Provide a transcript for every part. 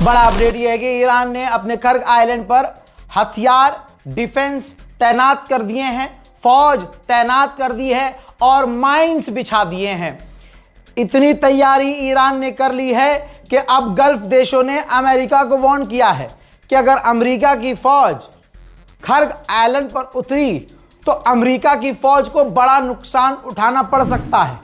बड़ा अपडेट यह है कि ईरान ने अपने कर्ग आइलैंड पर हथियार डिफेंस तैनात कर दिए हैं, फौज तैनात कर दी है और माइंस बिछा दिए हैं। इतनी तैयारी ईरान ने कर ली है कि अब गल्फ देशों ने अमेरिका को वार्न किया है कि अगर अमेरिका की फौज कर्ग आइलैंड पर उतरी तो अमेरिका की फौज को बड़ा नुकसान उठाना पड़ सकता है।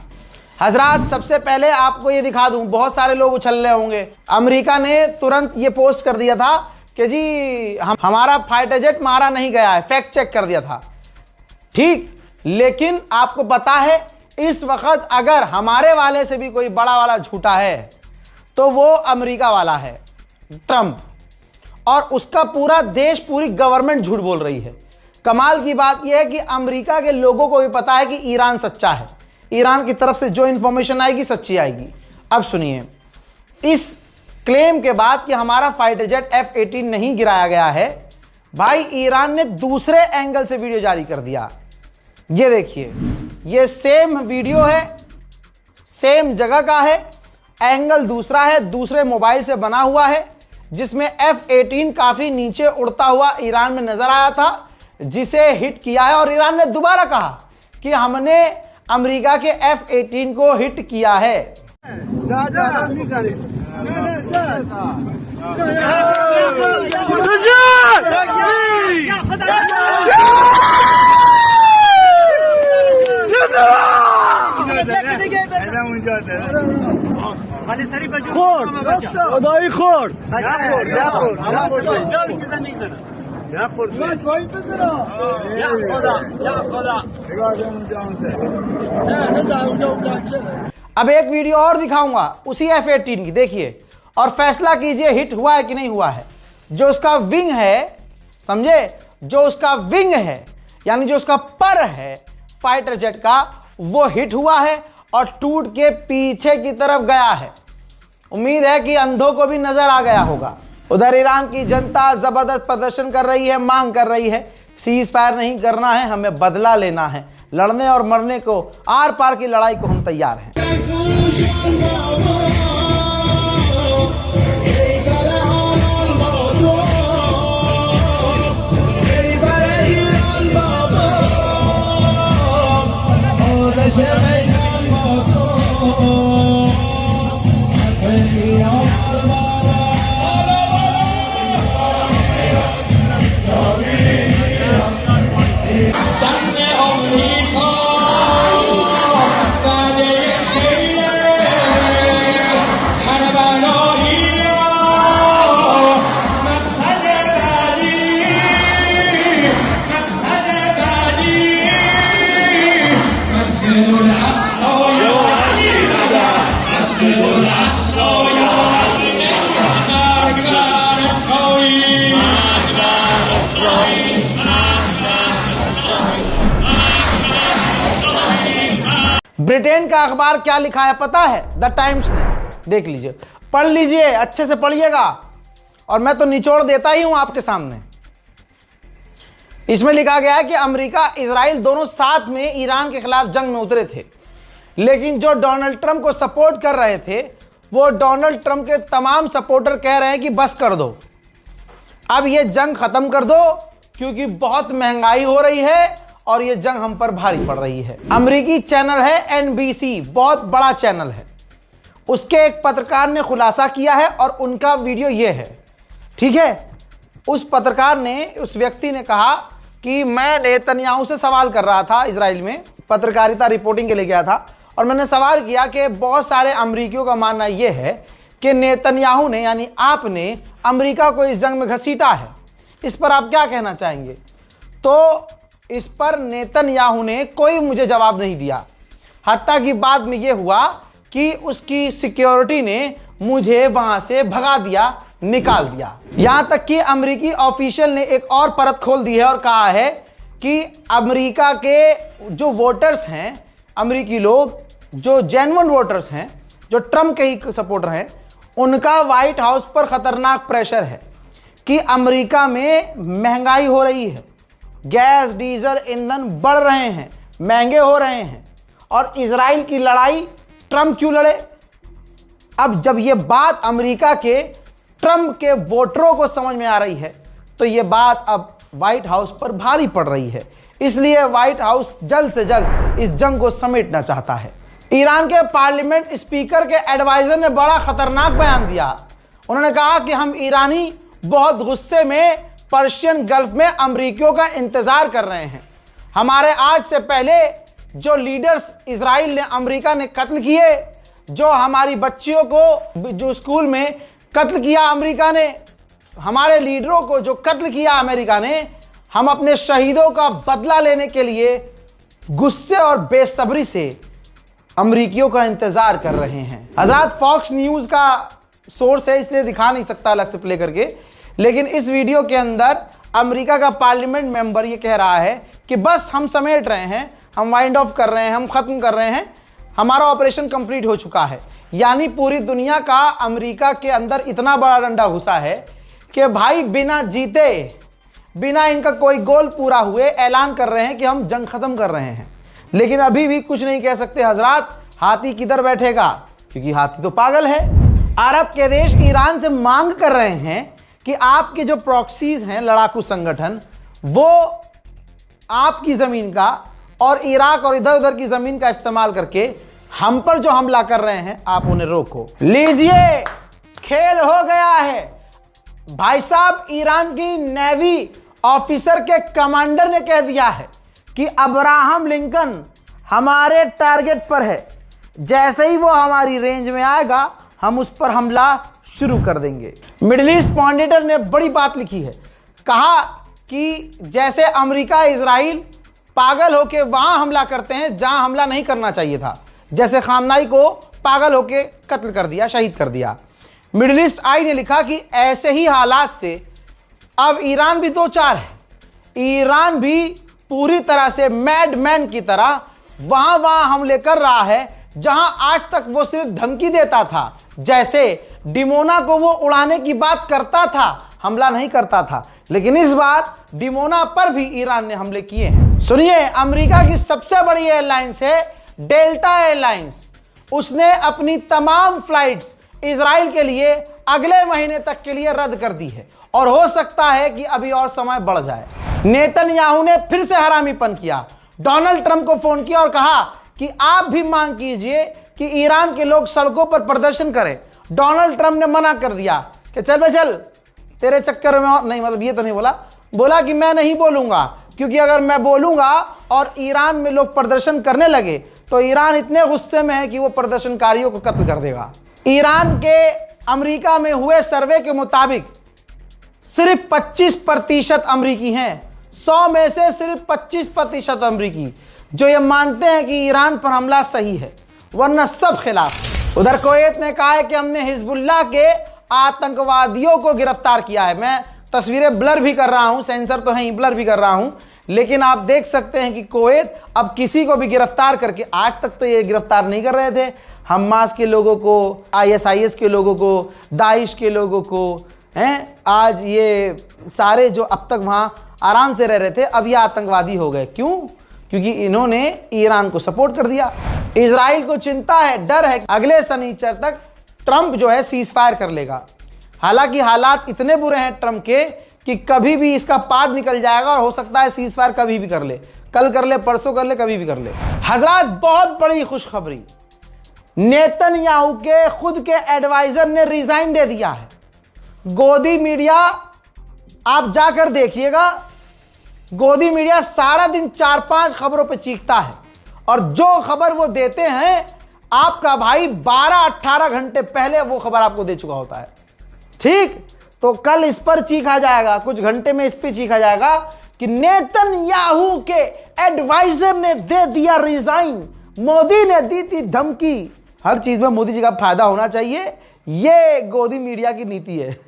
हजरात, सबसे पहले आपको ये दिखा दूं, बहुत सारे लोग उछल रहे होंगे, अमेरिका ने तुरंत ये पोस्ट कर दिया था कि जी हमारा फाइटर जेट मारा नहीं गया है, फैक्ट चेक कर दिया था। ठीक, लेकिन आपको पता है इस वक्त अगर हमारे वाले से भी कोई बड़ा वाला झूठा है तो वो अमेरिका वाला है, ट्रंप, और उसका पूरा देश, पूरी गवर्नमेंट झूठ बोल रही है। कमाल की बात यह है कि अमेरिका के लोगों को भी पता है कि ईरान सच्चा है, ईरान की तरफ से जो इंफॉर्मेशन आएगी सच्ची आएगी। अब सुनिए, इस क्लेम के बाद कि हमारा फाइटर जेट F-18 नहीं गिराया गया है, भाई ईरान ने दूसरे एंगल से वीडियो जारी कर दिया। ये देखिए, ये सेम वीडियो है, सेम जगह का है, एंगल दूसरा है, दूसरे मोबाइल से बना हुआ है, जिसमें F-18 काफी नीचे उड़ता हुआ ईरान में नजर आया था, जिसे हिट किया है। और ईरान ने दोबारा कहा कि हमने अमेरिका के F-18 को हिट किया है। अब एक वीडियो और दिखाऊंगा उसी F-18 की, देखिए और फैसला कीजिए हिट हुआ है कि नहीं हुआ है। जो उसका विंग है, समझे, जो उसका विंग है यानी जो उसका पर है फाइटर जेट का, वो हिट हुआ है और टूट के पीछे की तरफ गया है। उम्मीद है कि अंधों को भी नजर आ गया होगा। उधर ईरान की जनता जबरदस्त प्रदर्शन कर रही है, मांग कर रही है सीज फायर नहीं करना है, हमें बदला लेना है, लड़ने और मरने को, आर पार की लड़ाई को हम तैयार हैं। ब्रिटेन का अखबार क्या लिखा है पता है? द टाइम्स ने, देख लीजिए, पढ़ लीजिए, अच्छे से पढ़िएगा, और मैं तो निचोड़ देता ही हूं आपके सामने। इसमें लिखा गया है कि अमेरिका इजराइल दोनों साथ में ईरान के खिलाफ जंग में उतरे थे, लेकिन जो डोनाल्ड ट्रंप को सपोर्ट कर रहे थे वो डोनाल्ड ट्रंप के तमाम सपोर्टर कह रहे हैं कि बस कर दो, अब ये जंग खत्म कर दो, क्योंकि बहुत महंगाई हो रही है और ये जंग हम पर भारी पड़ रही है। अमेरिकी चैनल है NBC, बहुत बड़ा चैनल है, उसके एक पत्रकार ने खुलासा किया है और उनका वीडियो ये है। ठीक है, उस पत्रकार ने, उस व्यक्ति ने कहा कि मैं नेतन्याहू से सवाल कर रहा था, इजराइल में पत्रकारिता रिपोर्टिंग के लिए गया था, और मैंने सवाल किया कि बहुत सारे अमेरिकियों का मानना यह है कि नेतन्याहू ने, यानी आपने अमेरिका को इस जंग में घसीटा है, इस पर आप क्या कहना चाहेंगे? तो इस पर नेतन्याहू ने कोई मुझे जवाब नहीं दिया। हत्ता की बाद में यह हुआ कि उसकी सिक्योरिटी ने मुझे वहां से भगा दिया, निकाल दिया। यहां तक कि अमेरिकी ऑफिशियल ने एक और परत खोल दी है और कहा है कि अमेरिका के जो वोटर्स हैं, अमेरिकी लोग जो जेन्युइन वोटर्स हैं, जो ट्रंप के ही सपोर्टर हैं, उनका व्हाइट हाउस पर खतरनाक प्रेशर है कि अमेरिका में महंगाई हो रही है, गैस डीजल ईंधन बढ़ रहे हैं, महंगे हो रहे हैं, और इजराइल की लड़ाई ट्रंप क्यों लड़े? अब जब ये बात अमेरिका के ट्रंप के वोटरों को समझ में आ रही है, तो ये बात अब व्हाइट हाउस पर भारी पड़ रही है। इसलिए व्हाइट हाउस जल्द से जल्द इस जंग को समेटना चाहता है। ईरान के पार्लियामेंट स्पीकर के एडवाइजर ने बड़ा खतरनाक बयान दिया। उन्होंने कहा कि हम ईरानी बहुत गुस्से में पर्शियन गल्फ में अमरीकियों का इंतजार कर रहे हैं। हमारे आज से पहले जो लीडर्स इजराइल ने, अमरीका ने कत्ल किए, जो हमारी बच्चियों को जो स्कूल में कत्ल किया अमरीका ने, हमारे लीडरों को जो कत्ल किया अमेरिका ने, हम अपने शहीदों का बदला लेने के लिए गुस्से और बेसब्री से अमरीकियों का इंतजार कर रहे हैं। हजरत फॉक्स न्यूज का सोर्स है, इसलिए दिखा नहीं सकता अलग से प्ले करके, लेकिन इस वीडियो के अंदर अमेरिका का पार्लियामेंट मेंबर ये कह रहा है कि बस हम समेट रहे हैं, हम वाइंड ऑफ कर रहे हैं, हम खत्म कर रहे हैं, हमारा ऑपरेशन कंप्लीट हो चुका है। यानी पूरी दुनिया का अमेरिका के अंदर इतना बड़ा डंडा घुसा है कि भाई बिना जीते, बिना इनका कोई गोल पूरा हुए ऐलान कर रहे हैं कि हम जंग खत्म कर रहे हैं। लेकिन अभी भी कुछ नहीं कह सकते हजरात, हाथी किधर बैठेगा, क्योंकि हाथी तो पागल है। अरब के देश ईरान से मांग कर रहे हैं कि आपके जो प्रॉक्सीज हैं, लड़ाकू संगठन, वो आपकी जमीन का और इराक और इधर उधर की जमीन का इस्तेमाल करके हम पर जो हमला कर रहे हैं, आप उन्हें रोको। लीजिए, खेल हो गया है भाई साहब। ईरान की नेवी ऑफिसर के कमांडर ने कह दिया है कि अब्राहम लिंकन हमारे टारगेट पर है, जैसे ही वो हमारी रेंज में आएगा हम उस पर हमला शुरू कर देंगे। मिडिल ईस्ट पॉइंटर ने बड़ी बात लिखी है, कहा कि जैसे अमेरिका इजराइल पागल होके वहां हमला करते हैं जहां हमला नहीं करना चाहिए था, जैसे खामनाई को पागल होके कत्ल कर दिया, शहीद कर दिया। मिडिल ईस्ट आई ने लिखा कि ऐसे ही हालात से अब ईरान भी दो चार है। ईरान भी पूरी तरह से मैडमैन की तरह वहां हमले कर रहा है जहां आज तक वो सिर्फ धमकी देता था, जैसे डिमोना को वो उड़ाने की बात करता था, हमला नहीं करता था। लेकिन इस बार डिमोना पर भी ईरान ने हमले किए हैं। सुनिए, अमेरिका की सबसे बड़ी एयरलाइंस है डेल्टा एयरलाइंस। उसने अपनी तमाम फ्लाइट्स इजराइल के लिए अगले महीने तक के लिए रद्द कर दी है और हो सकता है कि अभी और समय बढ़ जाए। नेतन्याहू ने फिर से हरामीपन किया, डोनाल्ड ट्रंप को फोन किया और कहा कि आप भी मांग कीजिए कि ईरान के लोग सड़कों पर प्रदर्शन करें। डोनाल्ड ट्रंप ने मना कर दिया कि चल बे चल, तेरे चक्कर में नहीं, मतलब ये तो नहीं बोला कि मैं नहीं बोलूंगा, क्योंकि अगर मैं बोलूंगा और ईरान में लोग प्रदर्शन करने लगे तो ईरान इतने गुस्से में है कि वो प्रदर्शनकारियों को कत्ल कर देगा। ईरान के अमेरिका में हुए सर्वे के मुताबिक सिर्फ 25% अमरीकी हैं, 100 में से सिर्फ 25% अमरीकी जो ये मानते हैं कि ईरान पर हमला सही है, वरना सब खिलाफ। उधर कुवैत ने कहा है कि हमने हिजबुल्लाह के आतंकवादियों को गिरफ्तार किया है। मैं तस्वीरें ब्लर भी कर रहा हूं, सेंसर तो है ही, ब्लर भी कर रहा हूं, लेकिन आप देख सकते हैं कि कुवैत अब किसी को भी गिरफ्तार करके, आज तक तो ये गिरफ्तार नहीं कर रहे थे, हमास के लोगों को, ISIS के लोगों को, दाइश के लोगों को हैं, आज ये सारे जो अब तक वहां आराम से रह रहे थे, अब ये आतंकवादी हो गए। क्यों? क्योंकि इन्होंने ईरान को सपोर्ट कर दिया। इजराइल को चिंता है, डर है, अगले शनिचर तक ट्रंप जो है सीज फायर कर लेगा। हालांकि हालात इतने बुरे हैं ट्रंप के कि कभी भी इसका पाद निकल जाएगा और हो सकता है सीज फायर कभी भी कर ले, कल कर ले, परसों कर ले, कभी भी कर ले। हजरात, बहुत बड़ी खुशखबरी, नेतन्याहू के खुद के एडवाइजर ने रिजाइन दे दिया है। गोदी मीडिया आप जाकर देखिएगा, गोदी मीडिया सारा दिन 4-5 खबरों पे चीखता है और जो खबर वो देते हैं आपका भाई 12-18 घंटे पहले वो खबर आपको दे चुका होता है। ठीक, तो कल इस पर चीखा जाएगा, कुछ घंटे में इस पर चीखा जाएगा कि नेतन्याहू के एडवाइजर ने दे दिया रिजाइन, मोदी ने दी थी धमकी। हर चीज में मोदी जी का फायदा होना चाहिए, ये गोदी मीडिया की नीति है।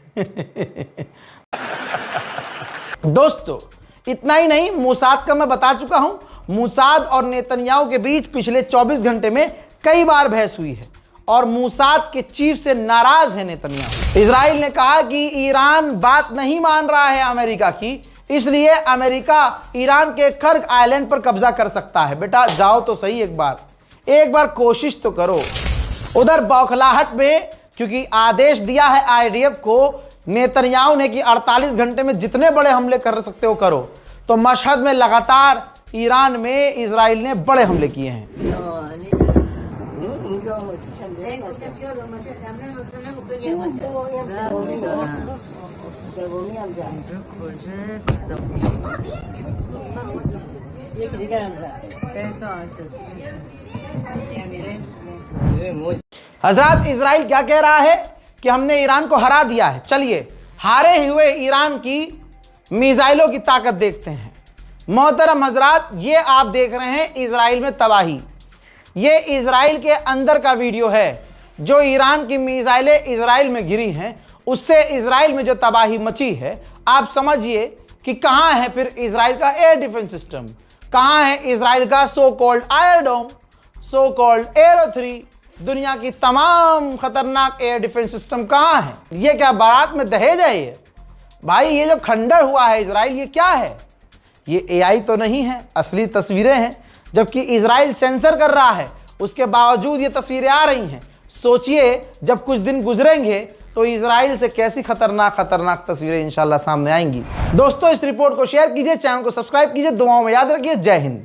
दोस्तों, इतना ही नहीं, मोसाद का मैं बता चुका हूं। मोसाद और नेतन्याहू के बीच पिछले 24 घंटे में कई बार बहस हुई है और मोसाद के चीफ से नाराज है नेतन्याहू। इजराइल ने कहा कि ईरान बात नहीं मान रहा है अमेरिका की, इसलिए अमेरिका ईरान के कर्ग आइलैंड पर कब्जा कर सकता है। बेटा जाओ तो सही, एक बार कोशिश तो करो। उधर बौखलाहट में, क्योंकि आदेश दिया है IDF को नेतन्याहू ने कि 48 घंटे में जितने बड़े हमले कर सकते हो करो। तो मशहद में लगातार ईरान में इजराइल ने बड़े हमले किए हैं। हजरत इजराइल क्या कह रहा है कि हमने ईरान को हरा दिया है। चलिए हारे हुए ईरान की मिसाइलों की ताकत देखते हैं। मोहतरम हजरात, ये आप देख रहे हैं इजराइल में तबाही। ये इजराइल के अंदर का वीडियो है। जो ईरान की मिसाइलें इजराइल में गिरी हैं, उससे इजराइल में जो तबाही मची है, आप समझिए कि कहाँ है फिर इजराइल का एयर डिफेंस सिस्टम, कहाँ है इजराइल का सो कॉल्ड आयरन डोम, सो कॉल्ड एरो 3, दुनिया की तमाम खतरनाक एयर डिफेंस सिस्टम कहाँ है। ये क्या बारात में दहेज है? ये भाई, ये जो खंडर हुआ है इजराइल, ये क्या है? ये एआई तो नहीं है, असली तस्वीरें हैं। जबकि इजराइल सेंसर कर रहा है, उसके बावजूद ये तस्वीरें आ रही हैं। सोचिए जब कुछ दिन गुजरेंगे तो इजराइल से कैसी खतरनाक तस्वीरें इंशाल्लाह सामने आएंगी। दोस्तों, इस रिपोर्ट को शेयर कीजिए, चैनल को सब्सक्राइब कीजिए, दुआओं में याद रखिए। जय हिंद।